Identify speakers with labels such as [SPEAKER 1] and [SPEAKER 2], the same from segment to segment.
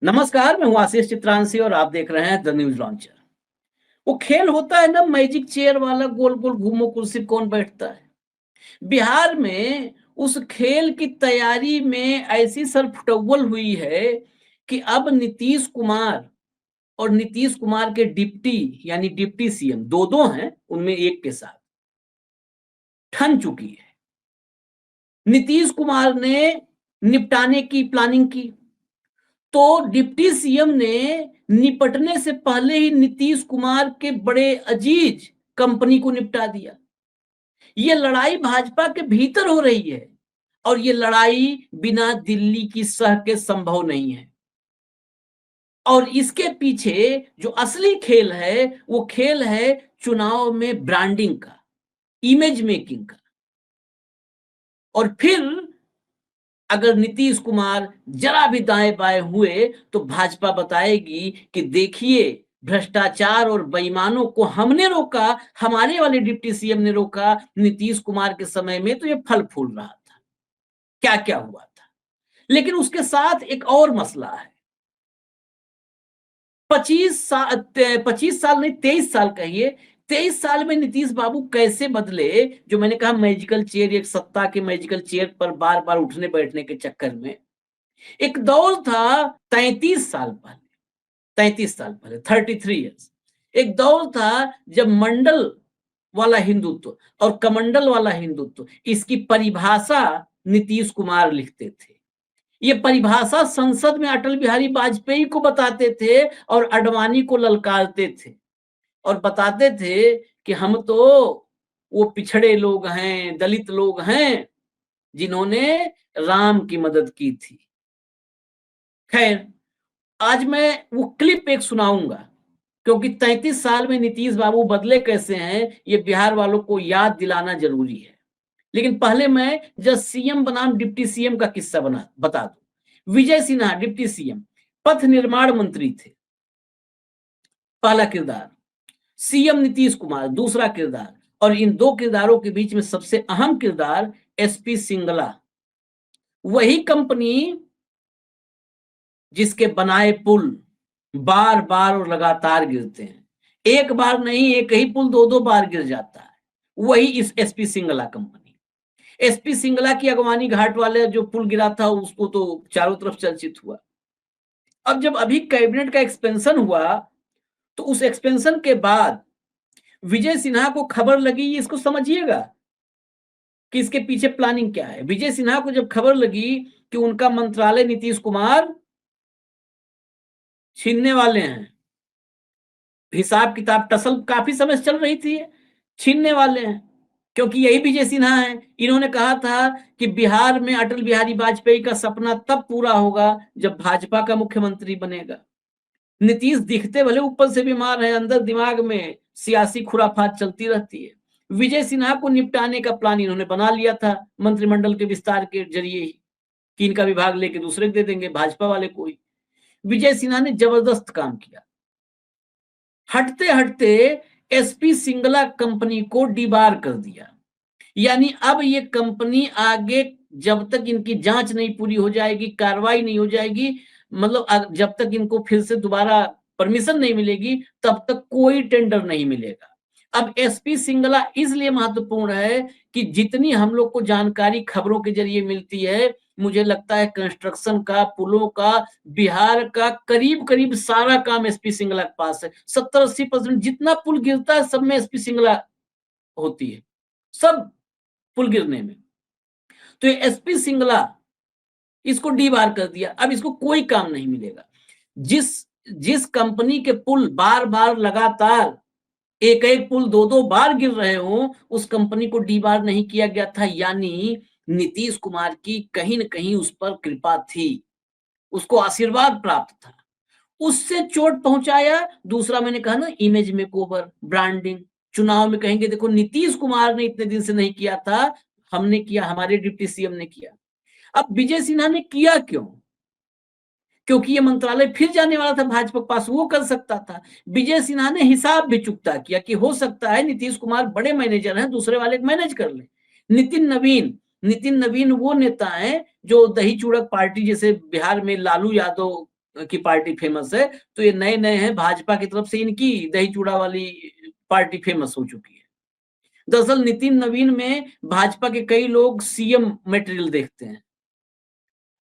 [SPEAKER 1] नमस्कार, मैं हूँ आशीष चित्रांशी और आप देख रहे हैं द न्यूज लॉन्चर। वो खेल होता है ना, मैजिक चेयर वाला, गोल गोल घूमो कुर्सी कौन बैठता है। बिहार में उस खेल की तैयारी में ऐसी सरफटौवल हुई है कि अब नीतीश कुमार और नीतीश कुमार के डिप्टी यानी डिप्टी सीएम दो दो हैं, उनमें एक के साथ ठन चुकी है। नीतीश कुमार ने निपटाने की प्लानिंग की, तो डिप्टी सीएम ने निपटने से पहले ही नीतीश कुमार के बड़े अजीज कंपनी को निपटा दिया। ये लड़ाई भाजपा के भीतर हो रही है और ये लड़ाई बिना दिल्ली की सह के संभव नहीं है। और इसके पीछे जो असली खेल है वो खेल है चुनाव में ब्रांडिंग का, इमेज मेकिंग का। और फिर अगर नीतीश कुमार जरा भी दाएं बाएं हुए तो भाजपा बताएगी कि देखिए, भ्रष्टाचार और बेईमानों को हमने रोका, हमारे वाले डिप्टी सीएम ने रोका। नीतीश कुमार के समय में तो ये फल फूल रहा था, क्या क्या हुआ था। लेकिन उसके साथ एक और मसला है। 25 साल नहीं, 23 साल कहिए, 23 साल में नीतीश बाबू कैसे बदले। जो मैंने कहा मैजिकल चेयर, एक सत्ता के मैजिकल चेयर पर बार बार उठने बैठने के चक्कर में एक दौर था 33 साल पहले, 33 साल पहले, 33 ईयर्स। एक दौर था जब मंडल वाला हिंदुत्व और कमंडल वाला हिंदुत्व, इसकी परिभाषा नीतीश कुमार लिखते थे। ये परिभाषा संसद में अटल बिहारी वाजपेयी को बताते थे और अडवाणी को ललकारते थे और बताते थे कि हम तो वो पिछड़े लोग हैं, दलित लोग हैं जिन्होंने राम की मदद की थी। खैर, आज मैं वो क्लिप एक सुनाऊंगा, क्योंकि 33 साल में नीतीश बाबू बदले कैसे हैं ये बिहार वालों को याद दिलाना जरूरी है। लेकिन पहले मैं जब सीएम बनाम डिप्टी सीएम का किस्सा बता दूं। विजय सिन्हा डिप्टी सीएम, पथ निर्माण मंत्री थे, पहला किरदार। सीएम नीतीश कुमार दूसरा किरदार। और इन दो किरदारों के बीच में सबसे अहम किरदार एसपी सिंगला, वही कंपनी जिसके बनाए पुल बार बार और लगातार गिरते हैं। एक बार नहीं, एक ही पुल दो दो बार गिर जाता है, वही इस SP Singla company. SP Singla की अगवानी घाट वाले जो पुल गिरा था उसको तो चारों तरफ चर्चित हुआ। अब जब अभी कैबिनेट का एक्सपेंशन हुआ तो उस एक्सपेंशन के बाद विजय सिन्हा को खबर लगी, इसको समझिएगा कि इसके पीछे प्लानिंग क्या है। विजय सिन्हा को जब खबर लगी कि उनका मंत्रालय नीतीश कुमार छीनने वाले हैं, हिसाब किताब टसल काफी समय से चल रही थी, छीनने वाले हैं, क्योंकि यही विजय सिन्हा है। इन्होंने कहा था कि बिहार में अटल बिहारी वाजपेयी का सपना तब पूरा होगा जब भाजपा का मुख्यमंत्री बनेगा। नीतीश दिखते भले ऊपर से बीमार है, अंदर दिमाग में सियासी खुराफात चलती रहती है। विजय सिन्हा को निपटाने का प्लान इन्होंने बना लिया था मंत्रिमंडल के विस्तार के जरिए ही, कि इनका विभाग लेके दूसरे को दे देंगे, भाजपा वाले को ही। विजय सिन्हा ने जबरदस्त काम किया। हटते हटते एसपी सिंगला कंपनी को डीबार कर दिया। यानी अब ये कंपनी आगे जब तक इनकी जांच नहीं पूरी हो जाएगी, कार्रवाई नहीं हो जाएगी, मतलब जब तक इनको फिर से दोबारा परमिशन नहीं मिलेगी तब तक कोई टेंडर नहीं मिलेगा। अब एसपी सिंगला इसलिए महत्वपूर्ण है कि जितनी हम लोग को जानकारी खबरों के जरिए मिलती है, मुझे लगता है कंस्ट्रक्शन का, पुलों का, बिहार का करीब करीब सारा काम एसपी सिंगला के पास है। 70-80% जितना पुल गिरता है सब में एसपी सिंगला होती है, सब पुल गिरने में। तो ये एसपी सिंगला इसको डीबार कर दिया, अब इसको कोई काम नहीं मिलेगा। जिस जिस कंपनी के पुल बार बार लगातार एक एक पुल दो दो बार गिर रहे हो, उस कंपनी को डीबार नहीं किया गया था। यानी नीतीश कुमार की कहीं न कहीं उस पर कृपा थी, उसको आशीर्वाद प्राप्त था, उससे चोट पहुंचाया। दूसरा मैंने कहा ना, इमेज मेकओवर, ब्रांडिंग। चुनाव में कहेंगे देखो नीतीश कुमार ने इतने दिन से नहीं किया था, हमने किया, हमारे डिप्टी सीएम ने किया। अब विजय सिन्हा ने किया क्यों? क्योंकि ये मंत्रालय फिर जाने वाला था भाजपा के पास, वो कर सकता था। विजय सिन्हा ने हिसाब भी चुकता किया कि हो सकता है नीतीश कुमार बड़े मैनेजर हैं, दूसरे वाले मैनेज कर ले। नितिन नवीन वो नेता है जो दही चूड़क पार्टी, जैसे बिहार में लालू यादव की पार्टी फेमस है, तो ये नए नए हैं, भाजपा की तरफ से इनकी दही चूड़ा वाली पार्टी फेमस हो चुकी है। दरअसल नितिन नवीन में भाजपा के कई लोग सीएम मटेरियल देखते हैं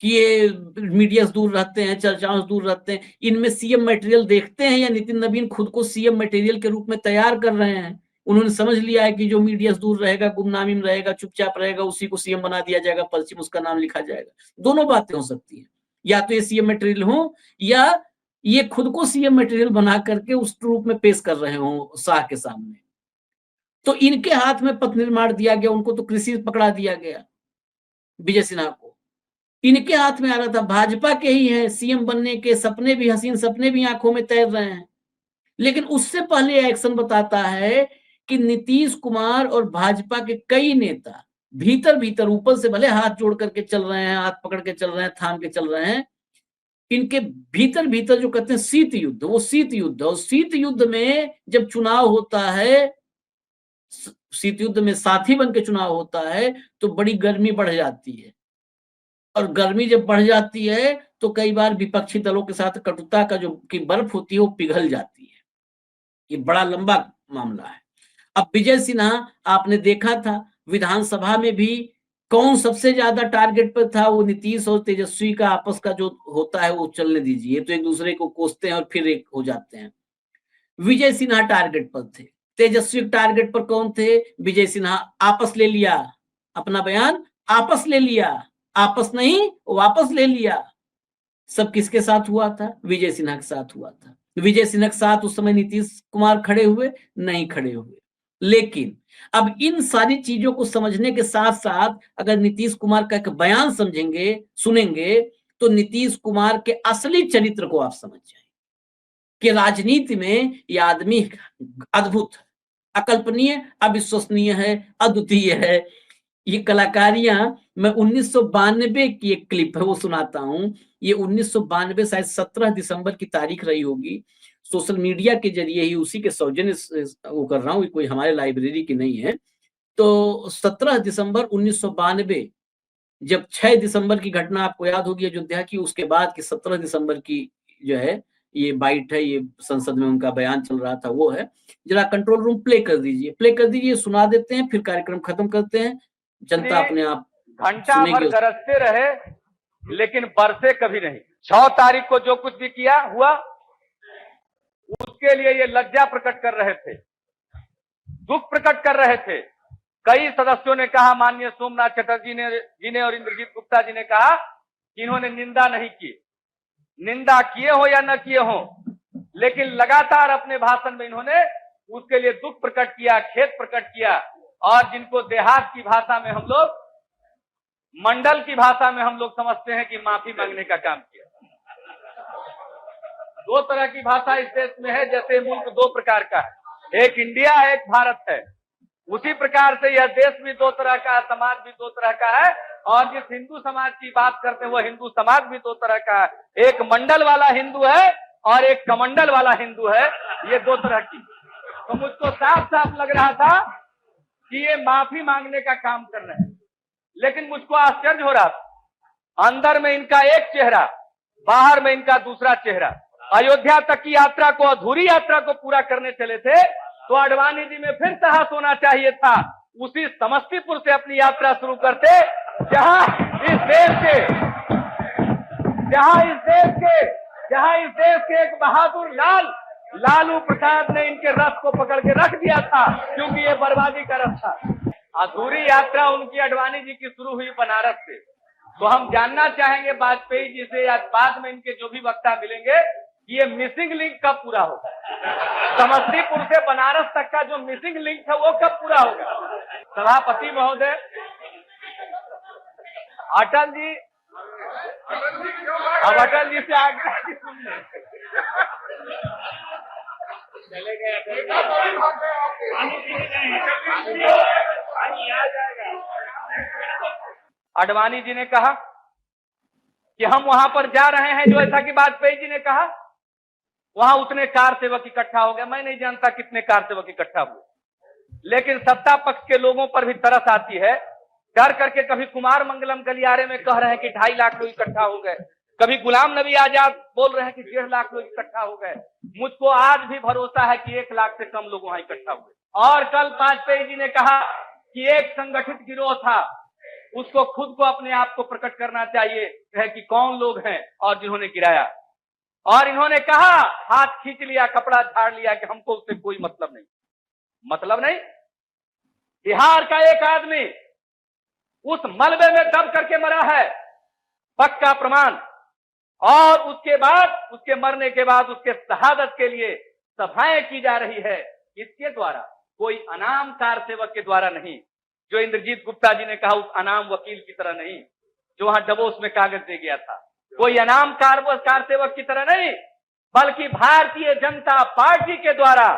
[SPEAKER 1] कि ये मीडिया से दूर रहते हैं, चर्चाओं से दूर रहते हैं। इनमें सीएम मटेरियल देखते हैं या नितिन नवीन खुद को सीएम मटेरियल के रूप में तैयार कर रहे हैं? उन्होंने समझ लिया है कि जो मीडिया से दूर रहेगा, गुमनामी में रहेगा, चुपचाप रहेगा, उसी को सीएम बना दिया जाएगा, पर्ची में उसका नाम लिखा जाएगा। दोनों बातें हो सकती हैं। या तो ये सीएम मटेरियल हो या ये खुद को सीएम मटेरियल बना करके उस रूप में पेश कर रहे हो शाह के सामने। तो इनके हाथ में पथ निर्माण दिया गया, उनको तो कृषि पकड़ा दिया गया, विजय सिन्हा को। इनके हाथ में आ रहा था, भाजपा के ही है, सीएम बनने के सपने भी, हसीन सपने भी आंखों में तैर रहे हैं। लेकिन उससे पहले एक्शन बताता है कि नीतीश कुमार और भाजपा के कई नेता भीतर भीतर, ऊपर से भले हाथ जोड़ करके चल रहे हैं, हाथ पकड़ के चल रहे हैं, थाम के चल रहे हैं, इनके भीतर भीतर जो कहते हैं शीत युद्ध, वो शीत युद्ध, और शीत युद्ध में जब चुनाव होता है, शीत युद्ध में साथी बन के चुनाव होता है, तो बड़ी गर्मी बढ़ जाती है। और गर्मी जब बढ़ जाती है तो कई बार विपक्षी दलों के साथ कटुता का जो की बर्फ होती है वो पिघल जाती है। ये बड़ा लंबा मामला है। अब विजय सिन्हा आपने देखा था विधानसभा में भी कौन सबसे ज्यादा टारगेट पर था, वो नीतीश और तेजस्वी का आपस का जो होता है वो चलने दीजिए, तो एक दूसरे को कोसते हैं और फिर एक हो जाते हैं। विजय सिन्हा टारगेट पर थे, तेजस्वी टारगेट पर कौन थे? विजय सिन्हा। आपस ले लिया, अपना बयान आपस ले लिया, आपस नहीं वापस ले लिया। सब किसके साथ हुआ था? विजय सिन्हा के साथ हुआ था। विजय सिन्हा के साथ उस समय नीतीश कुमार खड़े हुए? नहीं खड़े हुए। लेकिन अब इन सारी चीजों को समझने के साथ साथ अगर नीतीश कुमार का एक बयान समझेंगे, सुनेंगे, तो नीतीश कुमार के असली चरित्र को आप समझ जाएंगे कि राजनीति में यह आदमी अद्भुत, अकल्पनीय, अविश्वसनीय है, अद्वितीय है। ये कलाकारियां, मैं 1992 की एक क्लिप है वो सुनाता हूं। ये 1992 शायद 17 दिसंबर की तारीख रही होगी। सोशल मीडिया के जरिए ही उसी के सौजन्य वो कर रहा हूँ, कोई हमारे लाइब्रेरी की नहीं है। तो 17 दिसंबर 1992, जब 6 दिसंबर की घटना आपको याद होगी अयोध्या की, उसके बाद की 17 दिसंबर की जो है ये बाइट है, ये संसद में उनका बयान चल रहा था, वो है। जरा कंट्रोल रूम प्ले कर दीजिए, प्ले कर दीजिए, सुना देते हैं, फिर कार्यक्रम खत्म करते हैं। जनता अपने आप
[SPEAKER 2] घंटा भर गरजते रहे लेकिन बरसे कभी नहीं। 6 तारीख को जो कुछ भी किया हुआ उसके लिए ये लज्जा प्रकट कर रहे थे, दुख प्रकट कर रहे थे। कई सदस्यों ने कहा, माननीय सोमनाथ चटर्जी ने और इंद्रजीत गुप्ता जी ने कहा कि इन्होंने निंदा नहीं की। निंदा किए हो या न किए हो, लेकिन लगातार अपने भाषण में इन्होंने उसके लिए दुख प्रकट किया, खेद प्रकट किया। और जिनको देहात की भाषा में हम लोग, मंडल की भाषा में हम लोग समझते हैं कि माफी मांगने का काम किया। 2 तरह की भाषा इस देश में है, जैसे मुल्क 2 प्रकार का है, एक इंडिया है, एक भारत है। उसी प्रकार से यह देश भी 2 तरह का है, समाज भी 2 तरह का है। और जिस हिंदू समाज की बात करते हैं वो हिंदू समाज भी 2 तरह का है, एक मंडल वाला हिंदू है और एक कमंडल वाला हिंदू है, ये 2 तरह की। तो मुझको साफ साफ लग रहा था कि ये माफी मांगने का काम कर रहे हैं, लेकिन मुझको आश्चर्य हो रहा था। अंदर में इनका एक चेहरा, बाहर में इनका दूसरा चेहरा। अयोध्या तक की यात्रा को, अधूरी यात्रा को पूरा करने चले थे तो आडवाणी जी में फिर साहस होना चाहिए था। उसी समस्तीपुर से अपनी यात्रा शुरू करते जहां इस देश के एक बहादुर लालू प्रसाद ने इनके रथ को पकड़ के रख दिया था, क्योंकि ये बर्बादी का रथ था। अधूरी यात्रा उनकी आडवाणी जी की शुरू हुई बनारस से। तो हम जानना चाहेंगे वाजपेयी जी से या बाद में इनके जो भी वक्ता मिलेंगे कि ये मिसिंग लिंक कब पूरा होगा। समस्तीपुर से बनारस तक का जो मिसिंग लिंक था वो कब पूरा होगा। सभापति महोदय, अटल जी, अब अटल जी से आग्रह की सुनने चले गए। आडवाणी जी ने कहा कि हम वहां पर जा रहे हैं, जो ऐसा कि वाजपेयी जी ने कहा, वहां उतने कार सेवक इकट्ठा हो गए। मैं नहीं जानता कितने कार सेवक इकट्ठा हुए, लेकिन सत्ता पक्ष के लोगों पर भी तरस आती है। डर करके कभी कुमार मंगलम गलियारे में कह रहे हैं कि 2.5 लाख लोग इकट्ठा हो गए, कभी गुलाम नबी आजाद बोल रहे हैं कि 1.5 लाख लोग इकट्ठा हो गए। मुझको आज भी भरोसा है कि 1 लाख से कम लोग वहां इकट्ठा हुए। और कल वाजपेयी जी ने कहा कि एक संगठित गिरोह था, उसको खुद को अपने आप को प्रकट करना चाहिए है कि कौन लोग हैं और जिन्होंने गिराया। और इन्होंने कहा, हाथ खींच लिया, कपड़ा झाड़ लिया कि हमको उससे कोई मतलब नहीं। मतलब नहीं, बिहार का एक आदमी उस मलबे में दब करके मरा है, पक्का प्रमाण। और उसके बाद, उसके मरने के बाद उसके शहादत के लिए सभाएं की जा रही है। इसके द्वारा, कोई अनाम कार सेवक के द्वारा नहीं, जो इंद्रजीत गुप्ता जी ने कहा उस अनाम वकील की तरह नहीं, जो वहां डबोस में कागज दे गया था, कोई अनाम कार सेवक की तरह नहीं, बल्कि भारतीय जनता पार्टी के द्वारा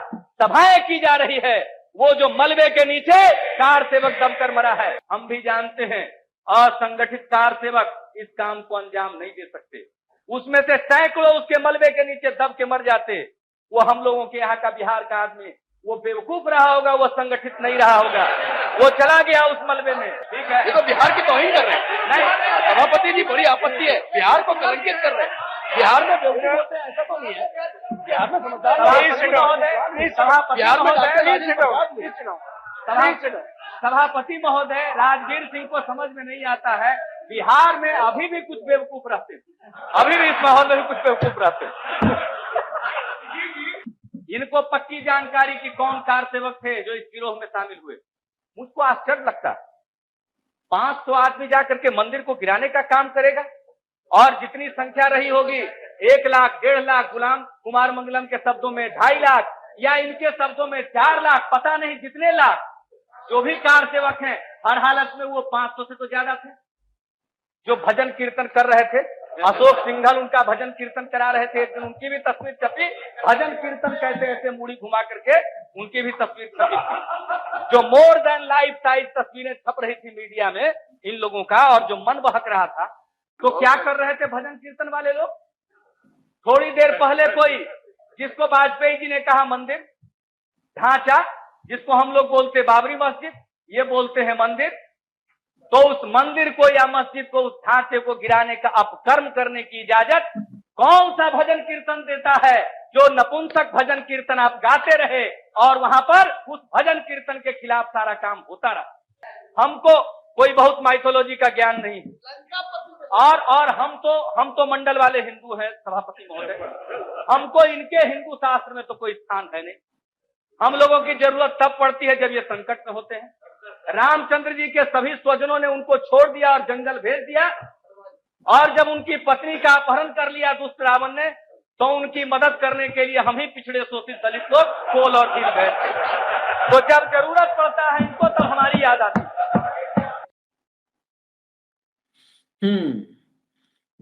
[SPEAKER 2] सभाएं की जा रही है। वो जो मलबे के नीचे कार सेवक दबकर मरा है, हम भी जानते हैं असंगठित कार सेवक इस काम को अंजाम नहीं दे सकते। उसमें से सैकड़ों उसके मलबे के नीचे दब के मर जाते। वो हम लोगों के यहाँ का, बिहार का आदमी, वो बेवकूफ रहा होगा, वो संगठित नहीं रहा होगा, वो चला गया उस मलबे में। ठीक है,
[SPEAKER 3] ये तो बिहार की तौहीन कर रहे हैं।
[SPEAKER 2] नहीं,
[SPEAKER 3] सभापति जी, बड़ी आपत्ति है, बिहार को कलंकित कर रहे हैं। बिहार में बेवकूफ होते हैं ऐसा तो नहीं है, बिहार में समझदार
[SPEAKER 2] सभापति महोदय राजवीर सिंह को समझ में नहीं आता है, बिहार में अभी भी कुछ बेवकूफ रहते, अभी भी इस माहौल में भी कुछ बेवकूफ रहते। इनको पक्की जानकारी की कौन कार सेवक थे जो इस गिरोह में शामिल हुए। मुझको आश्चर्य लगता, 500 आदमी जाकर के मंदिर को गिराने का काम करेगा, और जितनी संख्या रही होगी 1 लाख, 1.5 लाख, गुलाम कुमार मंगलम के शब्दों में 2.5 लाख, या इनके शब्दों में 4 लाख, पता नहीं जितने लाख जो भी कार सेवक हैं, हर हालत में वो 500 से तो ज्यादा थे जो भजन कीर्तन कर रहे थे। अशोक सिंघल उनका भजन कीर्तन करा रहे थे, एक दिन उनकी भी तस्वीर छपी, भजन कीर्तन कहते ऐसे मुड़ी घुमा करके उनकी भी तस्वीर छपी थी। जो मोर देन लाइफ साइज तस्वीरें छप रही थी मीडिया में इन लोगों का, और जो मन बहक रहा था, तो क्या कर रहे थे भजन कीर्तन वाले लोग। थोड़ी देर पहले कोई, जिसको वाजपेयी जी ने कहा मंदिर ढांचा, जिसको हम लोग बोलते बाबरी मस्जिद, ये बोलते हैं मंदिर, तो उस मंदिर को या मस्जिद को, उस ढांचे को गिराने का अपकर्म करने की इजाजत कौन सा भजन कीर्तन देता है। जो नपुंसक भजन कीर्तन आप गाते रहे और वहां पर उस भजन कीर्तन के खिलाफ सारा काम होता रहा। हमको कोई बहुत माइथोलॉजी का ज्ञान नहीं, और हम तो मंडल वाले हिंदू हैं सभापति महोदय, हमको इनके हिंदू शास्त्र में तो कोई स्थान है नहीं। हम लोगों की जरूरत तब पड़ती है जब ये संकट में होते हैं। रामचंद्र जी के सभी स्वजनों ने उनको छोड़ दिया और जंगल भेज दिया, और जब उनकी पत्नी का अपहरण कर लिया दुष्ट रावण ने, तो उनकी मदद करने के लिए हम ही पिछड़े शोषित दलित लोग कोल और दिल गए। तो जब जरूरत पड़ता है इनको, तब हमारी याद आती है।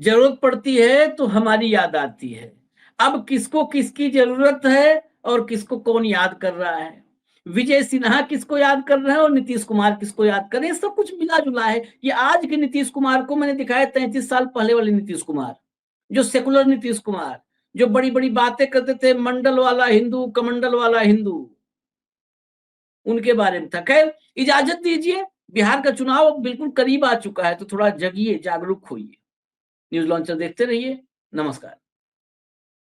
[SPEAKER 1] जरूरत पड़ती है तो हमारी याद आती है। अब किसको किसकी जरूरत है और किसको कौन याद कर रहा है, विजय सिन्हा किसको याद कर रहे हैं और नीतीश कुमार किसको याद कर रहे हैं, सब कुछ मिला जुला है। ये आज के नीतीश कुमार को मैंने दिखाया 33 साल पहले वाले नीतीश कुमार, जो सेकुलर नीतीश कुमार, जो बड़ी बड़ी बातें करते थे, मंडल वाला हिंदू, कमंडल वाला हिंदू, उनके बारे में था। खैर, इजाजत दीजिए, बिहार का चुनाव बिल्कुल करीब आ चुका है, तो थोड़ा जगिए, जागरूक होइए। न्यूज लॉन्चर देखते रहिए। नमस्कार।